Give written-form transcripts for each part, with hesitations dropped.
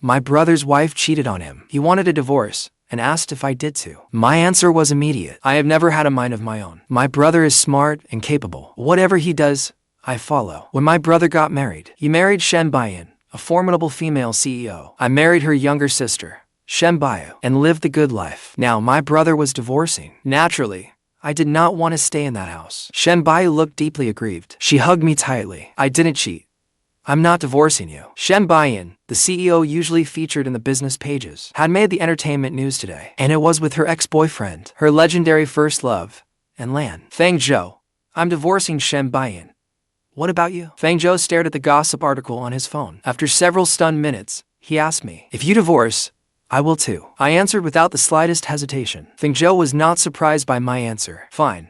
My brother's wife cheated on him. He wanted a divorce and asked if I did too. My answer was immediate. I have never had a mind of my own. My brother is smart and capable. Whatever he does, I follow. When my brother got married, he married Shen Buyu, a formidable female CEO. I married her younger sister, Shen Buyu, and lived the good life. Now, my brother was divorcing. Naturally, I did not want to stay in that house. Shen Buyu looked deeply aggrieved. She hugged me tightly. I didn't cheat. I'm not divorcing you. Shen Buyu, the CEO usually featured in the business pages, had made the entertainment news today, and it was with her ex-boyfriend, her legendary first love, and Lan. Fang Zhou, I'm divorcing Shen Buyu. What about you? Fang Zhou stared at the gossip article on his phone. After several stunned minutes, he asked me, if you divorce, I will too. I answered without the slightest hesitation. Fang Zhou was not surprised by my answer. Fine.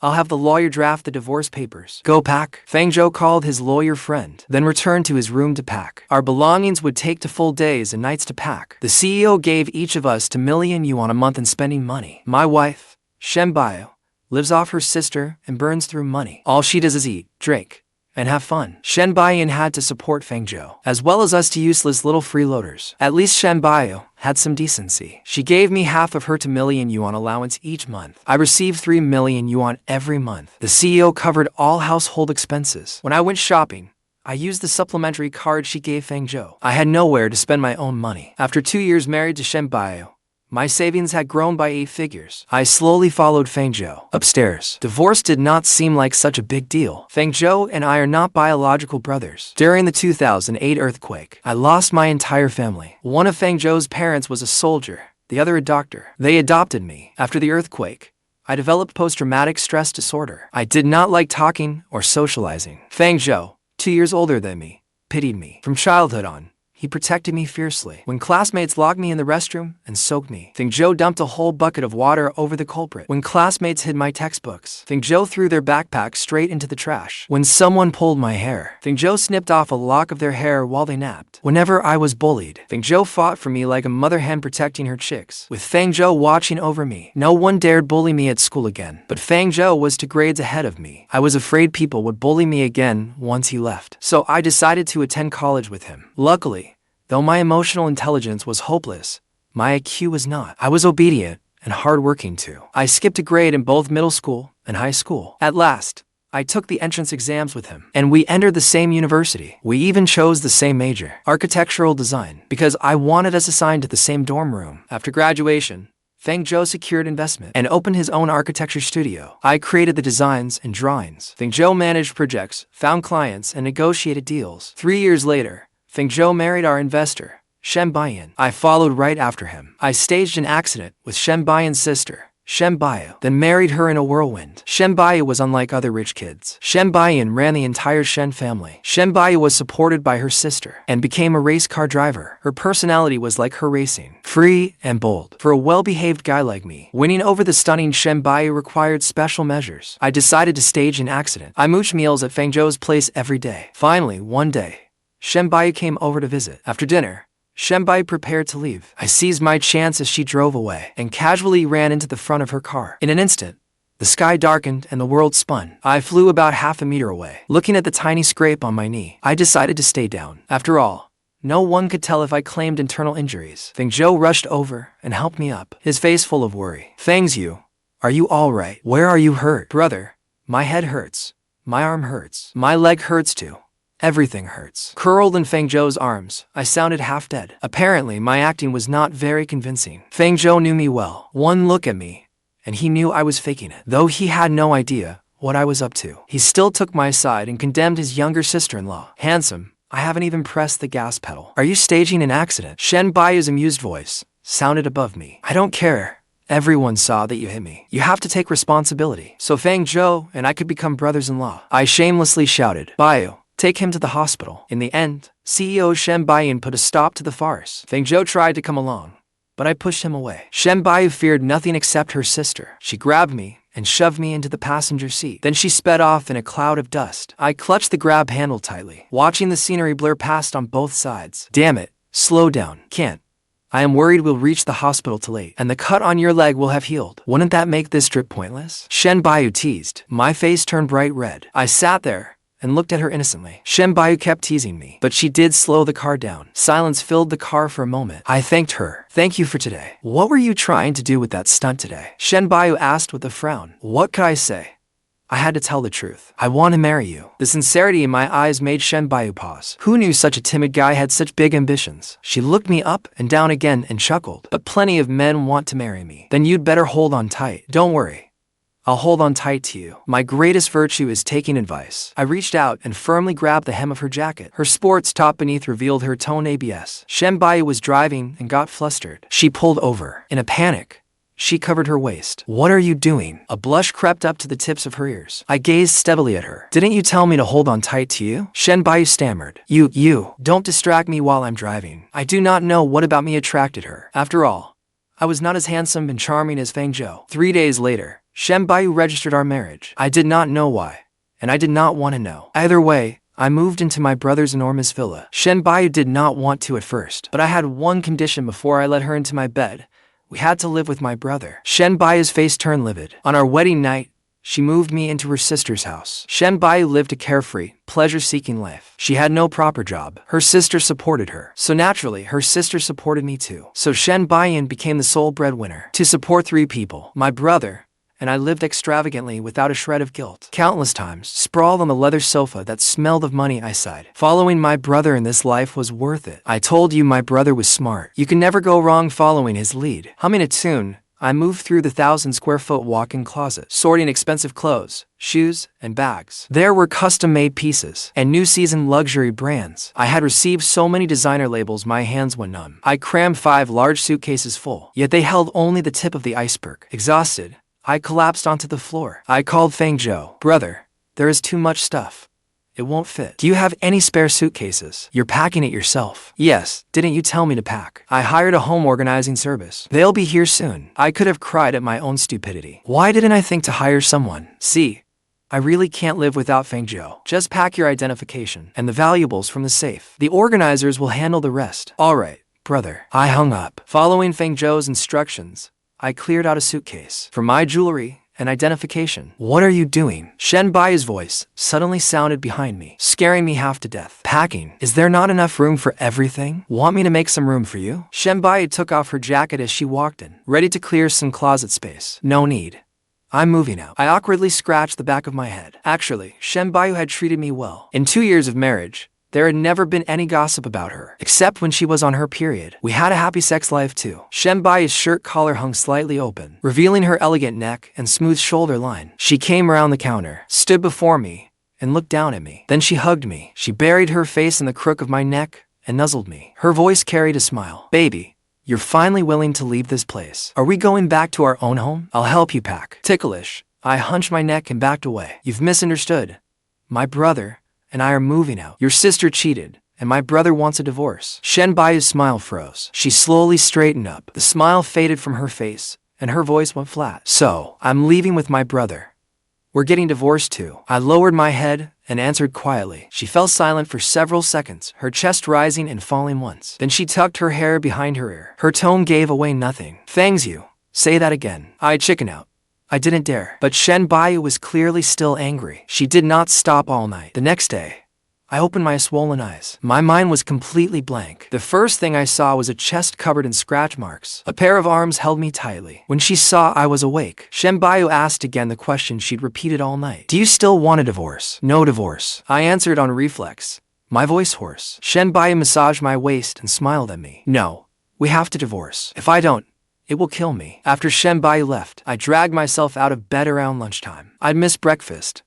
I'll have the lawyer draft the divorce papers. Go pack. Fang Zhou called his lawyer friend, then returned to his room to pack. Our belongings would take to full days and nights to pack. The CEO gave each of us 2 million yuan a month in spending money. My wife, Shen Buyu, lives off her sister and burns through money. All she does is eat, drink, and have fun. Shen Buyu had to support Fang Zhou, as well as us 2 useless little freeloaders. At least Shen Buyu had some decency. She gave me half of her 2 million yuan allowance each month. I received 3 million yuan every month. The CEO covered all household expenses. When I went shopping, I used the supplementary card she gave Fang Zhou. I had nowhere to spend my own money. After 2 years married to Shen Buyu, my savings had grown by 8 figures. I slowly followed Fang Zhou upstairs. Divorce did not seem like such a big deal. Fang Zhou and I are not biological brothers. During the 2008 earthquake, I lost my entire family. One of Fang Zhou's parents was a soldier, the other a doctor. They adopted me. After the earthquake, I developed post-traumatic stress disorder. I did not like talking or socializing. Fang Zhou, 2 years older than me, pitied me. From childhood on, he protected me fiercely. When classmates locked me in the restroom and soaked me, Fang Zhou dumped a whole bucket of water over the culprit. When classmates hid my textbooks, Fang Zhou threw their backpack straight into the trash. When someone pulled my hair, Fang Zhou snipped off a lock of their hair while they napped. Whenever I was bullied, Fang Zhou fought for me like a mother hen protecting her chicks. With Fang Zhou watching over me, no one dared bully me at school again. But Fang Zhou was 2 grades ahead of me. I was afraid people would bully me again once he left. So I decided to attend college with him. Luckily, though my emotional intelligence was hopeless, my IQ was not. I was obedient and hardworking too. I skipped a grade in both middle school and high school. At last, I took the entrance exams with him, and we entered the same university. We even chose the same major, architectural design, because I wanted us assigned to the same dorm room. After graduation, Fang Zhou secured investment and opened his own architecture studio. I created the designs and drawings. Fang Zhou managed projects, found clients, and negotiated deals. 3 years later, Fang Zhou married our investor, Shen Buyu. I followed right after him. I staged an accident with Shen Buyu's sister, Shen Buyu, then married her in a whirlwind. Shen Buyu was unlike other rich kids. Shen Buyu ran the entire Shen family. Shen Buyu was supported by her sister and became a race car driver. Her personality was like her racing, free and bold. For a well-behaved guy like me, winning over the stunning Shen Buyu required special measures. I decided to stage an accident. I mooched meals at Fang Zhou's place every day. Finally, one day, Shen Buyu came over to visit. After dinner, Shen Buyu prepared to leave. I seized my chance as she drove away and casually ran into the front of her car. In an instant, the sky darkened and the world spun. I flew about half a meter away. Looking at the tiny scrape on my knee, I decided to stay down. After all, no one could tell if I claimed internal injuries. Fang Zhou rushed over and helped me up, his face full of worry. Fang Xiu, are you all right? Where are you hurt? Brother, my head hurts. My arm hurts. My leg hurts too. Everything hurts. Curled in Fang Zhou's arms, I sounded half dead. Apparently, my acting was not very convincing. Fang Zhou knew me well. One look at me, and he knew I was faking it. Though he had no idea what I was up to, he still took my side and condemned his younger sister-in-law. Handsome, I haven't even pressed the gas pedal. Are you staging an accident? Shen Buyu's amused voice sounded above me. I don't care. Everyone saw that you hit me. You have to take responsibility. So Fang Zhou and I could become brothers-in-law. I shamelessly shouted, Buyu, take him to the hospital. In the end, CEO Shen Buyu put a stop to the farce. Fang Zhou tried to come along, but I pushed him away. Shen Buyu feared nothing except her sister. She grabbed me and shoved me into the passenger seat. Then she sped off in a cloud of dust. I clutched the grab handle tightly, watching the scenery blur past on both sides. Damn it, slow down. Can't. I am worried we'll reach the hospital too late, and the cut on your leg will have healed. Wouldn't that make this trip pointless? Shen Buyu teased. My face turned bright red. I sat there, and looked at her innocently. Shen Buyu kept teasing me, but she did slow the car down. Silence filled the car for a moment. I thanked her. Thank you for today. What were you trying to do with that stunt today? Shen Buyu asked with a frown. What could I say? I had to tell the truth. I want to marry you. The sincerity in my eyes made Shen Buyu pause. Who knew such a timid guy had such big ambitions? She looked me up and down again and chuckled. But plenty of men want to marry me. Then you'd better hold on tight. Don't worry. I'll hold on tight to you. My greatest virtue is taking advice. I reached out and firmly grabbed the hem of her jacket. Her sports top beneath revealed her toned ABS. Shen Buyu was driving and got flustered. She pulled over. In a panic, she covered her waist. What are you doing? A blush crept up to the tips of her ears. I gazed steadily at her. Didn't you tell me to hold on tight to you? Shen Buyu stammered. You, don't distract me while I'm driving. I do not know what about me attracted her. After all, I was not as handsome and charming as Fang Zhou. 3 days later, Shen Buyu registered our marriage. I did not know why, and I did not want to know. Either way, I moved into my brother's enormous villa. Shen Buyu did not want to at first, but I had one condition before I let her into my bed. We had to live with my brother. Shen Buyu's face turned livid. On our wedding night, she moved me into her sister's house. Shen Buyu lived a carefree, pleasure-seeking life. She had no proper job. Her sister supported her. So naturally, her sister supported me too. So Shen Buyu became the sole breadwinner. To support 3 people, my brother, and I lived extravagantly without a shred of guilt. Countless times, sprawled on the leather sofa that smelled of money, I sighed. Following my brother in this life was worth it. I told you my brother was smart. You can never go wrong following his lead. Humming a tune, I moved through the 1,000-square-foot walk-in closet, sorting expensive clothes, shoes, and bags. There were custom-made pieces and new-season luxury brands. I had received so many designer labels my hands went numb. I crammed 5 large suitcases full, yet they held only the tip of the iceberg. Exhausted, I collapsed onto the floor. I called Fang Zhou. Brother, there is too much stuff. It won't fit. Do you have any spare suitcases? You're packing it yourself. Yes, didn't you tell me to pack? I hired a home organizing service. They'll be here soon. I could have cried at my own stupidity. Why didn't I think to hire someone? See, I really can't live without Fang Zhou. Just pack your identification and the valuables from the safe. The organizers will handle the rest. All right, brother. I hung up. Following Fang Zhou's instructions, I cleared out a suitcase for my jewelry and identification. What are you doing? Shen Buyu's voice suddenly sounded behind me, scaring me half to death. Packing? Is there not enough room for everything? Want me to make some room for you? Shen Buyu took off her jacket as she walked in, ready to clear some closet space. No need. I'm moving out. I awkwardly scratched the back of my head. Actually, Shen Buyu had treated me well. In 2 years of marriage, there had never been any gossip about her, except when she was on her period. We had a happy sex life too. Shen Buyu's shirt collar hung slightly open, revealing her elegant neck and smooth shoulder line. She came around the counter, stood before me, and looked down at me. Then she hugged me. She buried her face in the crook of my neck and nuzzled me. Her voice carried a smile. Baby, you're finally willing to leave this place. Are we going back to our own home? I'll help you pack. Ticklish, I hunched my neck and backed away. You've misunderstood. My brother and I are moving out. Your sister cheated, and my brother wants a divorce. Shen Buyu's smile froze. She slowly straightened up. The smile faded from her face, and her voice went flat. So, I'm leaving with my brother. We're getting divorced too. I lowered my head and answered quietly. She fell silent for several seconds, her chest rising and falling once. Then she tucked her hair behind her ear. Her tone gave away nothing. Fang Xiu, say that again. I chickened out. I didn't dare. But Shen Buyu was clearly still angry. She did not stop all night. The next day, I opened my swollen eyes. My mind was completely blank. The first thing I saw was a chest covered in scratch marks. A pair of arms held me tightly. When she saw I was awake, Shen Buyu asked again the question she'd repeated all night. Do you still want a divorce? No divorce. I answered on reflex, my voice hoarse. Shen Buyu massaged my waist and smiled at me. No, we have to divorce. If I don't, it will kill me. After Shen Buyu left, I dragged myself out of bed around lunchtime. I'd missed breakfast.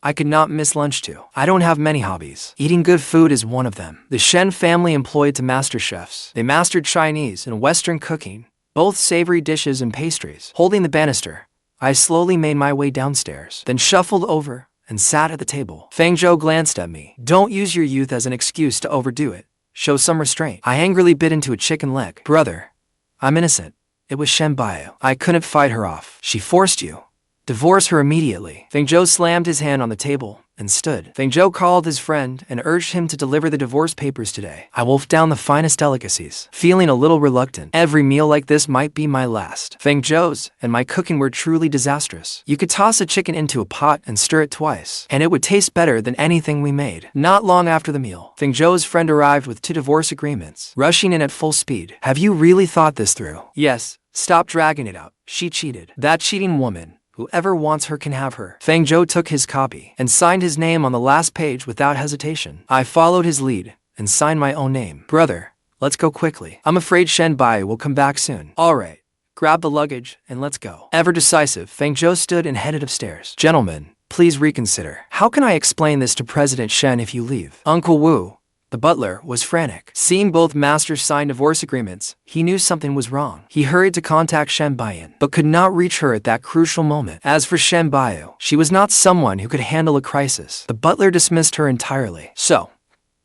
I could not miss lunch too. I don't have many hobbies. Eating good food is one of them. The Shen family employed to master chefs. They mastered Chinese and Western cooking, both savory dishes and pastries. Holding the banister, I slowly made my way downstairs, then shuffled over and sat at the table. Fang Zhou glanced at me. Don't use your youth as an excuse to overdo it. Show some restraint. I angrily bit into a chicken leg. Brother, I'm innocent. It was Shen Buyu. I couldn't fight her off. She forced you. Divorce her immediately. Fang Zhou slammed his hand on the table and stood. Fang Zhou called his friend and urged him to deliver the divorce papers today. I wolfed down the finest delicacies, feeling a little reluctant. Every meal like this might be my last. Fang Zhou's and my cooking were truly disastrous. You could toss a chicken into a pot and stir it twice, and it would taste better than anything we made. Not long after the meal, Fang Zhou's friend arrived with 2 divorce agreements, rushing in at full speed. Have you really thought this through? Yes. Stop dragging it out. She cheated. That cheating woman. Whoever wants her can have her. Fang Zhou took his copy and signed his name on the last page without hesitation. I followed his lead and signed my own name. Brother, let's go quickly. I'm afraid Shen Buyu will come back soon. All right. Grab the luggage and let's go. Ever decisive, Fang Zhou stood and headed upstairs. Gentlemen, please reconsider. How can I explain this to President Shen if you leave? Uncle Wu, the butler, was frantic. Seeing both masters sign divorce agreements, he knew something was wrong. He hurried to contact Shen Buyu, but could not reach her at that crucial moment. As for Shen Buyu, she was not someone who could handle a crisis. The butler dismissed her entirely. So,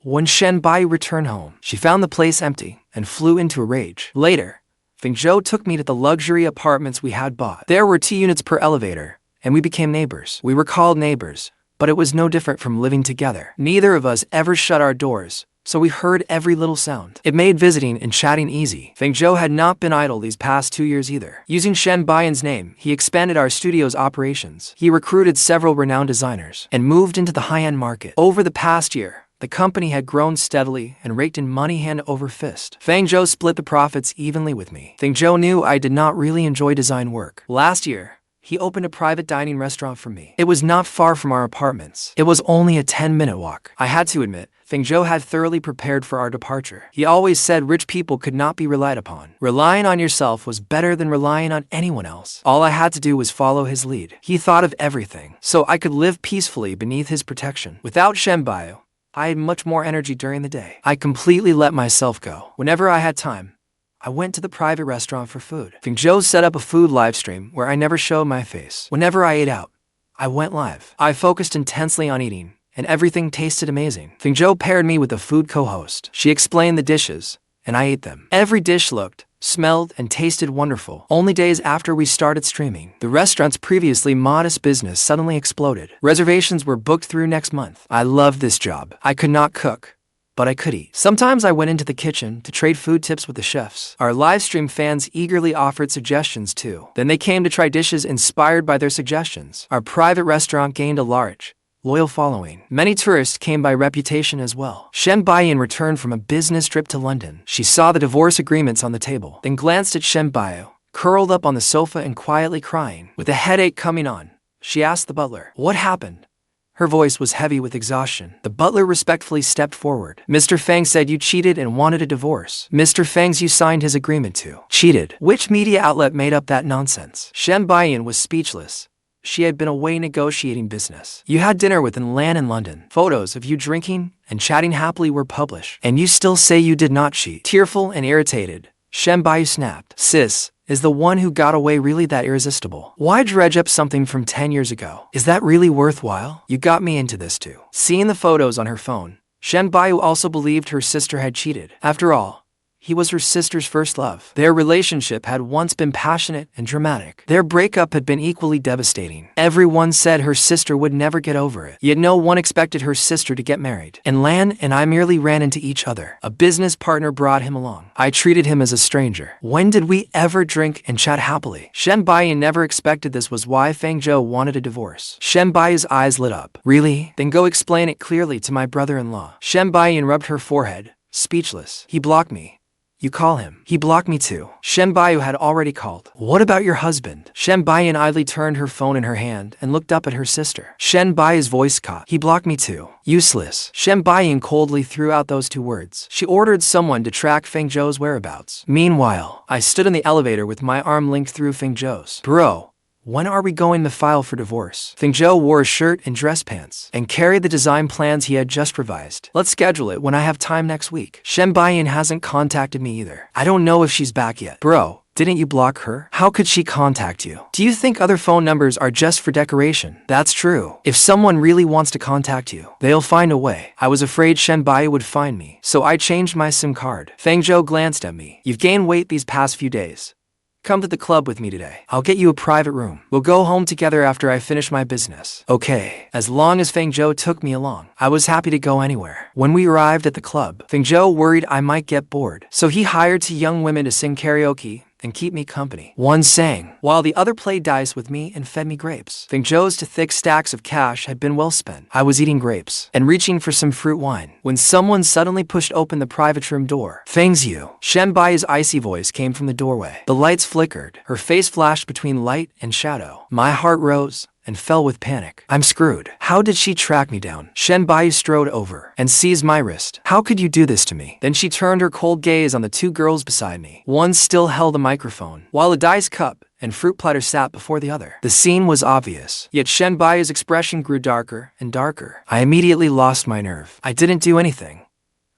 when Shen Buyu returned home, she found the place empty and flew into a rage. Later, Fang Zhou took me to the luxury apartments we had bought. There were 2 units per elevator, and we became neighbors. We were called neighbors, but it was no different from living together. Neither of us ever shut our doors, so we heard every little sound. It made visiting and chatting easy. Fang Zhou had not been idle these past 2 years either. Using Shen Buyu's name, he expanded our studio's operations. He recruited several renowned designers and moved into the high-end market. Over the past year, the company had grown steadily and raked in money hand over fist. Fang Zhou split the profits evenly with me. Fang Zhou knew I did not really enjoy design work. Last year, he opened a private dining restaurant for me. It was not far from our apartments. It was only a 10-minute walk. I had to admit, Fang Zhou had thoroughly prepared for our departure. He always said rich people could not be relied upon. Relying on yourself was better than relying on anyone else. All I had to do was follow his lead. He thought of everything, so I could live peacefully beneath his protection. Without Shen Buyu, I had much more energy during the day. I completely let myself go. Whenever I had time, I went to the private restaurant for food. Fang Zhou set up a food live stream where I never showed my face. Whenever I ate out, I went live. I focused intensely on eating, and everything tasted amazing. Fang Zhou paired me with a food co-host. She explained the dishes, and I ate them. Every dish looked, smelled, and tasted wonderful. Only days after we started streaming, the restaurant's previously modest business suddenly exploded. Reservations were booked through next month. I loved this job. I could not cook, but I could eat. Sometimes I went into the kitchen to trade food tips with the chefs. Our livestream fans eagerly offered suggestions too. Then they came to try dishes inspired by their suggestions. Our private restaurant gained a large, loyal following. Many tourists came by reputation as well. Shen Buyu returned from a business trip to London. She saw the divorce agreements on the table, then glanced at Shen Buyu, curled up on the sofa and quietly crying. With a headache coming on, she asked the butler, "What happened?" Her voice was heavy with exhaustion. The butler respectfully stepped forward. Mr. Fang said you cheated and wanted a divorce. Mr. Fang Xiu signed his agreement to. Cheated? Which media outlet made up that nonsense? Shen Buyu was speechless. She had been away negotiating business. You had dinner with Lan in London. Photos of you drinking and chatting happily were published. And you still say you did not cheat. Tearful and irritated, Shen Buyu snapped. Sis, is the one who got away really that irresistible? Why dredge up something from 10 years ago? Is that really worthwhile? You got me into this too. Seeing the photos on her phone, Shen Buyu also believed her sister had cheated. After all, he was her sister's first love. Their relationship had once been passionate and dramatic. Their breakup had been equally devastating. Everyone said her sister would never get over it. Yet no one expected her sister to get married. And Lan and I merely ran into each other. A business partner brought him along. I treated him as a stranger. When did we ever drink and chat happily? Shen Buyu never expected this was why Fang Zhou wanted a divorce. Shen Buyu's eyes lit up. Really? Then go explain it clearly to my brother-in-law. Shen Buyu rubbed her forehead, speechless. He blocked me. You call him. He blocked me too. Shen Buyu had already called. What about your husband? Shen Buyu idly turned her phone in her hand and looked up at her sister. Shen Buyu's voice caught. He blocked me too. Useless. Shen Buyu coldly threw out those 2 words. She ordered someone to track Fang Zhou's whereabouts. Meanwhile, I stood in the elevator with my arm linked through Fang Zhou's. Bro, when are we going to file for divorce? Fang Zhou wore a shirt and dress pants and carried the design plans he had just revised. Let's schedule it when I have time next week. Shen Buyu hasn't contacted me either. I don't know if she's back yet. Bro, didn't you block her? How could she contact you? Do you think other phone numbers are just for decoration? That's true. If someone really wants to contact you, they'll find a way. I was afraid Shen Buyu would find me, so I changed my SIM card. Fang Zhou glanced at me. You've gained weight these past few days. Come to the club with me today. I'll get you a private room. We'll go home together after I finish my business. Okay. As long as Fang Zhou took me along, I was happy to go anywhere. When we arrived at the club, Fang Zhou worried I might get bored, so he hired 2 young women to sing karaoke and keep me company. One sang, while the other played dice with me and fed me grapes. Fang Zhou's thick stacks of cash had been well spent. I was eating grapes and reaching for some fruit wine when someone suddenly pushed open the private room door. Fang Xiu. Shen Buyu's icy voice came from the doorway. The lights flickered. Her face flashed between light and shadow. My heart rose and fell with panic. I'm screwed. How did she track me down? Shen Buyu strode over and seized my wrist. How could you do this to me? Then she turned her cold gaze on the 2 girls beside me. One still held a microphone, while a dice cup and fruit platter sat before the other. The scene was obvious, yet Shen Buyu's expression grew darker and darker. I immediately lost my nerve. I didn't do anything.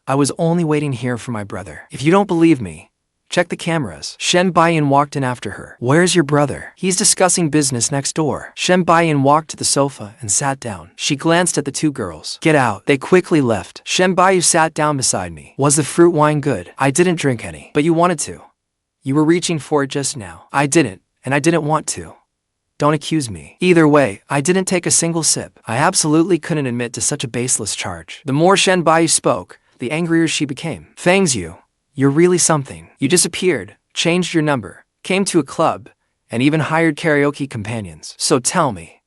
I was only waiting here for my brother. If you don't believe me, check the cameras. Shen Buyu walked in after her. Where's your brother? He's discussing business next door. Shen Buyu walked to the sofa and sat down. She glanced at the 2 girls. Get out. They quickly left. Shen Buyu sat down beside me. Was the fruit wine good? I didn't drink any. But you wanted to. You were reaching for it just now. I didn't, and I didn't want to. Don't accuse me. Either way, I didn't take a single sip. I absolutely couldn't admit to such a baseless charge. The more Shen Buyu spoke, the angrier she became. Fang Xiu, you're really something. You disappeared, changed your number, came to a club, and even hired karaoke companions. So tell me,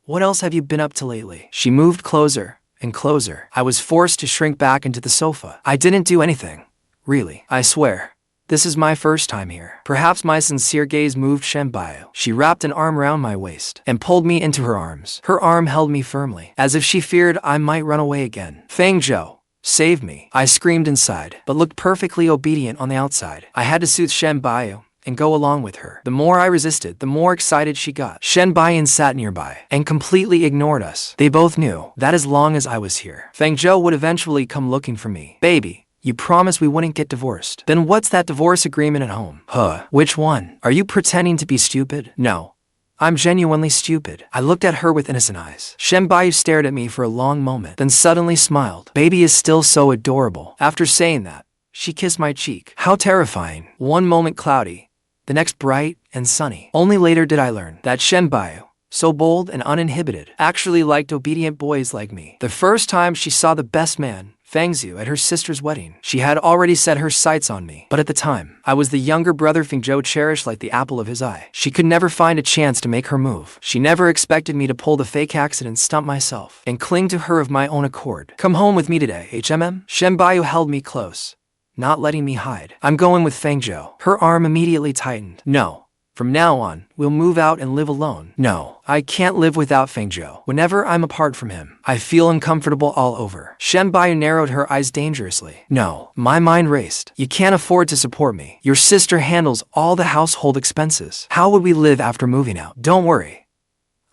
what else have you been up to lately? She moved closer and closer. I was forced to shrink back into the sofa. I didn't do anything. Really, I swear. This is my first time here. Perhaps my sincere gaze moved Shen Buyu. She wrapped an arm around my waist and pulled me into her arms. Her arm held me firmly, as if she feared I might run away again. Fang Zhou, save me. I screamed inside, but looked perfectly obedient on the outside. I had to soothe Shen Buyu and go along with her. The more I resisted, the more excited she got. Shen Buyu sat nearby and completely ignored us. They both knew that as long as I was here, Fang Zhou would eventually come looking for me. Baby, you promised we wouldn't get divorced. Then what's that divorce agreement at home? Huh, which one? Are you pretending to be stupid? No. I'm genuinely stupid. I looked at her with innocent eyes. Shen Buyu stared at me for a long moment, then suddenly smiled. Baby is still so adorable. After saying that, she kissed my cheek. How terrifying. One moment cloudy, the next bright and sunny. Only later did I learn that Shen Buyu, so bold and uninhibited, actually liked obedient boys like me. The first time she saw the best man, Fang Xiu, at her sister's wedding, she had already set her sights on me. But at the time, I was the younger brother Fang Zhou cherished like the apple of his eye. She could never find a chance to make her move. She never expected me to pull the fake accident stunt myself and cling to her of my own accord. Come home with me today, HMM? Shen Buyu held me close, not letting me hide. I'm going with Fang Zhou. Her arm immediately tightened. No. From now on, we'll move out and live alone. No, I can't live without Fang Zhou. Whenever I'm apart from him, I feel uncomfortable all over. Shen Buyu narrowed her eyes dangerously. No, my mind raced. You can't afford to support me. Your sister handles all the household expenses. How would we live after moving out? Don't worry.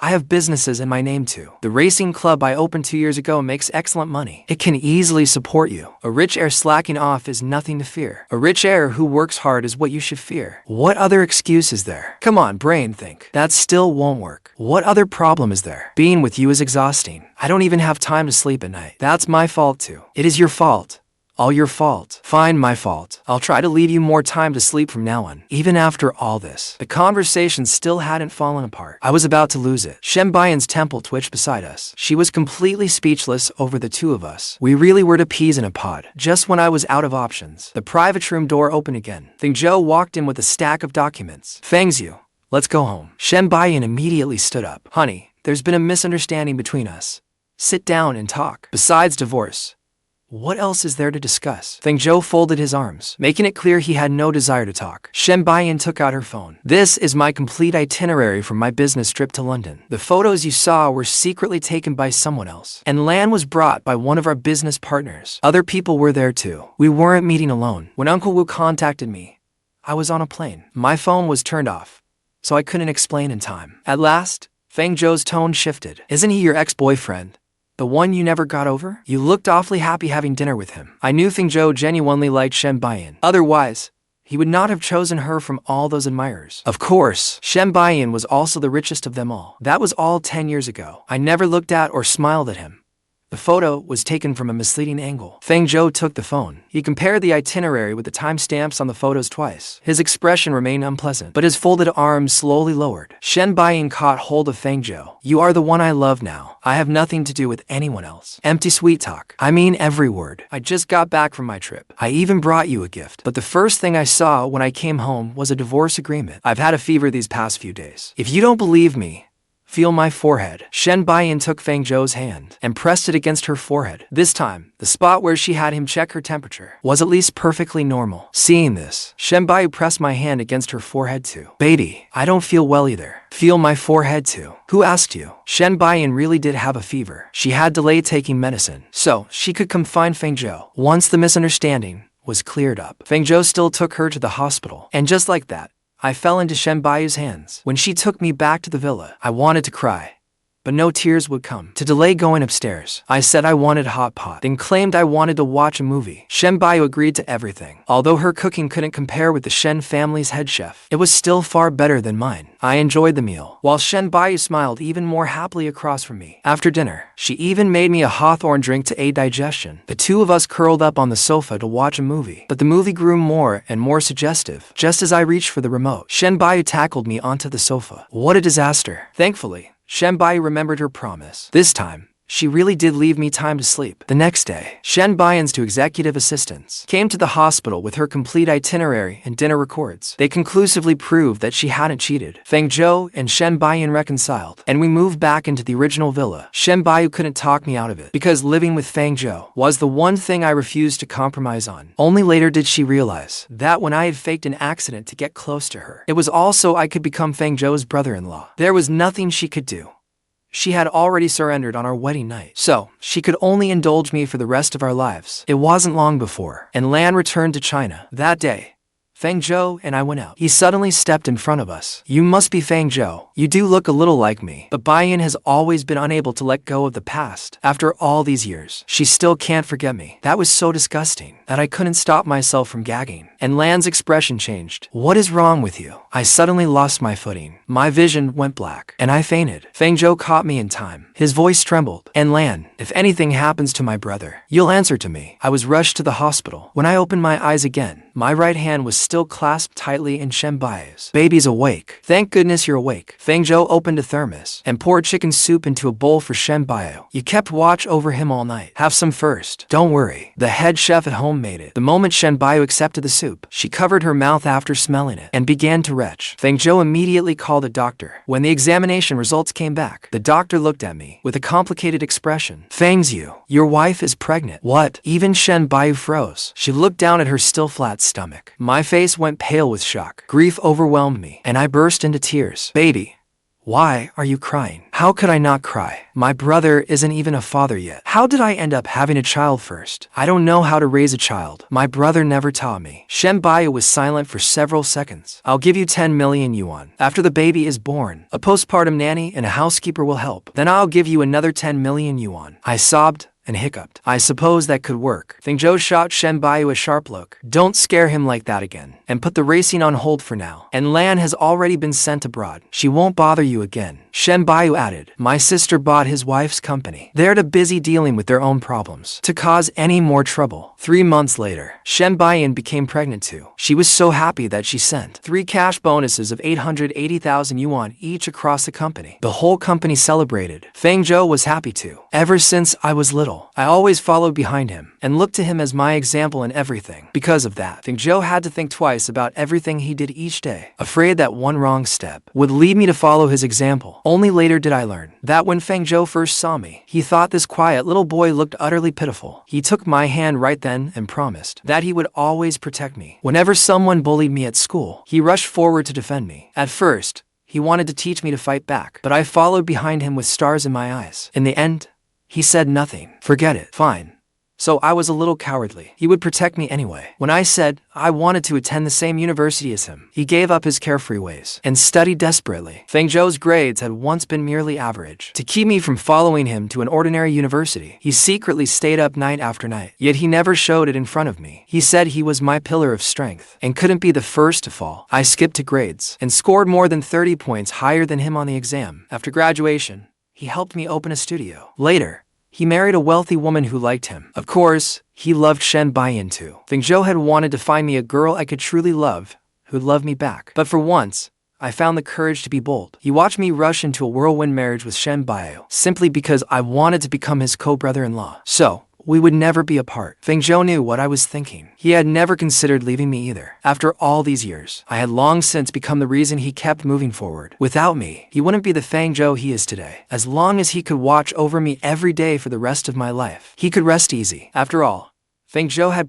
I have businesses in my name too. The racing club I opened 2 years ago makes excellent money. It can easily support you. A rich heir slacking off is nothing to fear. A rich heir who works hard is what you should fear. What other excuse is there? Come on, brain, think. That still won't work. What other problem is there? Being with you is exhausting. I don't even have time to sleep at night. That's my fault too. It is your fault. All your fault. Fine, my fault. I'll try to leave you more time to sleep from now on. Even after all this, the conversation still hadn't fallen apart. I was about to lose it. Shen Buyu's temple twitched beside us. She was completely speechless over the 2 of us. We really were 2 peas in a pod. Just when I was out of options, the private room door opened again. Fang Zhou walked in with a stack of documents. Fang Xiu, let's go home. Shen Buyu immediately stood up. Honey, there's been a misunderstanding between us. Sit down and talk. Besides divorce, what else is there to discuss? Fang Zhou folded his arms, making it clear he had no desire to talk. Shen Buyu took out her phone. This is my complete itinerary from my business trip to London. The photos you saw were secretly taken by someone else, and Lan was brought by one of our business partners. Other people were there too. We weren't meeting alone. When Uncle Wu contacted me, I was on a plane. My phone was turned off, so I couldn't explain in time. At last, Fang Zhou's tone shifted. Isn't he your ex-boyfriend? The one you never got over? You looked awfully happy having dinner with him. I knew Fang Zhou genuinely liked Shen Buyu. Otherwise, he would not have chosen her from all those admirers. Of course, Shen Buyu was also the richest of them all. That was all 10 years ago. I never looked at or smiled at him. The photo was taken from a misleading angle. Fang Zhou took the phone. He compared the itinerary with the timestamps on the photos twice. His expression remained unpleasant, but his folded arms slowly lowered. Shen Buyu caught hold of Fang Zhou. You are the one I love now. I have nothing to do with anyone else. Empty sweet talk. I mean every word. I just got back from my trip. I even brought you a gift. But the first thing I saw when I came home was a divorce agreement. I've had a fever these past few days. If you don't believe me, feel my forehead. Shen Buyu took Fang Zhou's hand and pressed it against her forehead. This time, the spot where she had him check her temperature was at least perfectly normal. Seeing this, Shen Buyu pressed my hand against her forehead too. Baby, I don't feel well either. Feel my forehead too. Who asked you? Shen Buyu really did have a fever. She had delayed taking medicine, so she could confine Fang Zhou. Once the misunderstanding was cleared up, Fang Zhou still took her to the hospital. And just like that, I fell into Shen Buyu's hands. When she took me back to the villa, I wanted to cry, but no tears would come. To delay going upstairs, I said I wanted hot pot, then claimed I wanted to watch a movie. Shen Buyu agreed to everything. Although her cooking couldn't compare with the Shen family's head chef, it was still far better than mine. I enjoyed the meal, while Shen Buyu smiled even more happily across from me. After dinner, she even made me a hawthorn drink to aid digestion. The two of us curled up on the sofa to watch a movie, but the movie grew more and more suggestive. Just as I reached for the remote, Shen Buyu tackled me onto the sofa. What a disaster. Thankfully, Shen Buyu remembered her promise. This time, she really did leave me time to sleep. The next day, Shen Buyu's two executive assistants came to the hospital with her complete itinerary and dinner records. They conclusively proved that she hadn't cheated. Fang Zhou and Shen Buyu reconciled, and we moved back into the original villa. Shen Buyu couldn't talk me out of it, because living with Fang Zhou was the one thing I refused to compromise on. Only later did she realize that when I had faked an accident to get close to her, it was also I could become Fang Zhou's brother-in-law. There was nothing she could do. She had already surrendered on our wedding night, so she could only indulge me for the rest of our lives. It wasn't long before, and Lan returned to China. That day, Fang Zhou and I went out. He suddenly stepped in front of us. You must be Fang Zhou. You do look a little like me. But Buyu has always been unable to let go of the past. After all these years, she still can't forget me. That was so disgusting that I couldn't stop myself from gagging. And Lan's expression changed. What is wrong with you? I suddenly lost my footing. My vision went black, and I fainted. Fang Zhou caught me in time. His voice trembled. And Lan, if anything happens to my brother, you'll answer to me. I was rushed to the hospital. When I opened my eyes again, my right hand was still clasped tightly in Shen Buyu's. Baby's awake. Thank goodness you're awake. Fang Zhou opened a thermos and poured chicken soup into a bowl for Shen Buyu. You kept watch over him all night. Have some first. Don't worry. The head chef at home made it. The moment Shen Buyu accepted the soup, she covered her mouth after smelling it and began to retch. Fang Zhou immediately called a doctor. When the examination results came back, the doctor looked at me with a complicated expression. Fang Xiu, your wife is pregnant. What? Even Shen Buyu froze. She looked down at her still flat stomach. My face went pale with shock. Grief overwhelmed me, and I burst into tears. Baby, why are you crying? How could I not cry? My brother isn't even a father yet. How did I end up having a child first? I don't know how to raise a child. My brother never taught me. Shen Buyu was silent for several seconds. I'll give you 10 million yuan. After the baby is born, a postpartum nanny and a housekeeper will help. Then I'll give you another 10 million yuan. I sobbed and hiccuped. I suppose that could work. Fang Zhou shot Shen Buyu a sharp look. Don't scare him like that again. And put the racing on hold for now. And Lan has already been sent abroad. She won't bother you again. Shen Buyu added. My sister bought his wife's company. They're too busy dealing with their own problems to cause any more trouble. 3 months later, Shen Buyu became pregnant too. She was so happy that she sent 3 cash bonuses of 880,000 yuan each across the company. The whole company celebrated. Fang Zhou was happy too. Ever since I was little, I always followed behind him and looked to him as my example in everything. Because of that, Fang Zhou had to think twice about everything he did each day, afraid that one wrong step would lead me to follow his example. Only later did I learn that when Fang Zhou first saw me, he thought this quiet little boy looked utterly pitiful. He took my hand right then and promised that he would always protect me. Whenever someone bullied me at school, he rushed forward to defend me. At first, he wanted to teach me to fight back, but I followed behind him with stars in my eyes. In the end, he said nothing. Forget it. Fine. So I was a little cowardly. He would protect me anyway. When I said I wanted to attend the same university as him, he gave up his carefree ways and studied desperately. Fang Zhou's grades had once been merely average. To keep me from following him to an ordinary university, he secretly stayed up night after night. Yet he never showed it in front of me. He said he was my pillar of strength and couldn't be the first to fall. I skipped to grades and scored more than 30 points higher than him on the exam. After graduation, he helped me open a studio. Later, He married a wealthy woman who liked him. Of course, he loved Shen Buyu too. Fang Zhou had wanted to find me a girl I could truly love, who'd love me back. But for once, I found the courage to be bold. He watched me rush into a whirlwind marriage with Shen Buyu, simply because I wanted to become his co-brother-in-law. So, we would never be apart. Fang Zhou knew what I was thinking. He had never considered leaving me either. After all these years, I had long since become the reason he kept moving forward. Without me, he wouldn't be the Fang Zhou he is today. As long as he could watch over me every day for the rest of my life, he could rest easy. After all, Fang Zhou had